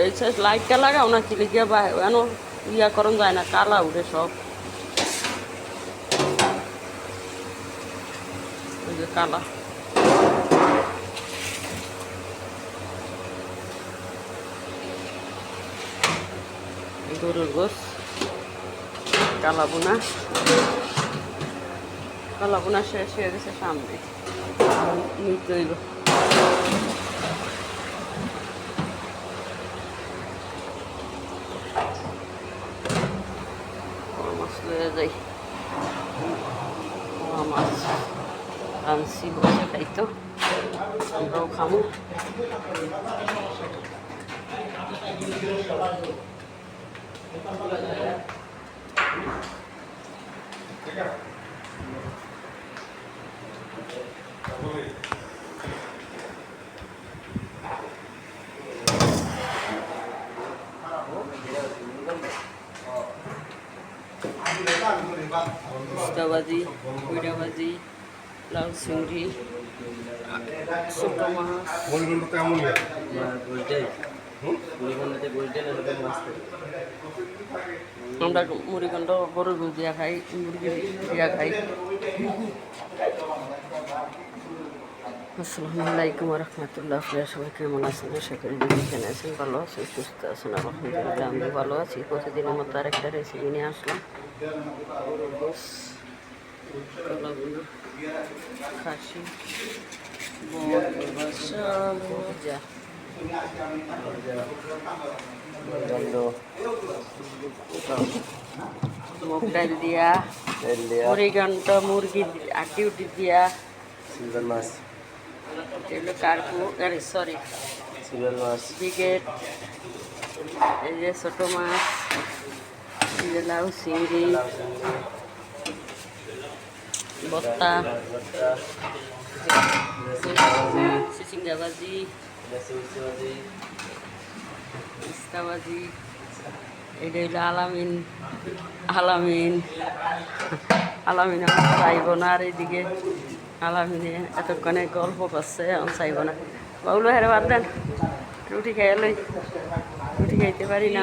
এই লাইটটা লাগাও না কি লিখিয়া বা এন ইয়া করন যায় না, কালা উঠে সব। ওই যে কালা গরুর গোস, কালা বোনা শেষ হয়ে গেছে সামনে, নিতে হইব। মাছ লয়ে যাই, মাছ আনছি বসে খাইতো, আমরাও খামো। ভাজি, কুইড়া ভাজি, লাউ চিংড়ি, ছোট মাছ। আমরা মুড়িঘণ্ট গরুর দুধ দিয়া খাই, মুরগি দিয়া খাই। আসসালামু আলাইকুম রহমতুল্লাহ। আপনারা সবাই কেমন আছেন? আশা করি যেখানে আছেন ভালো আছেন, সুস্থ আছেন। আলহামদুলিল্লাহ আমি ভালো আছি। প্রতিদিনের মতো আরেকটা রেসিপি নিয়ে আসলাম। খাসি মুগ ডাল দিয়া, মুড়িঘণ্ট, মুরগি আটি উটি দিয়া, মাছ, কার্পু, সরি ব্রিগেড, এই যে ছোট মাছ, এই যে লাউ চিংড়ি, বত্তা, চিচিঙ্গা ভাজি, ইস্তা ভাজি। এটা হইলো আলামিন আমার চাইব না। আর এইদিকে আলামিনে এতক্ষণে গল্প করছে, আমার চাইব না। বাবুলো হেরে বাদ দেন, রুটি খাইয়া লই, রুটি খাইতে পারি না।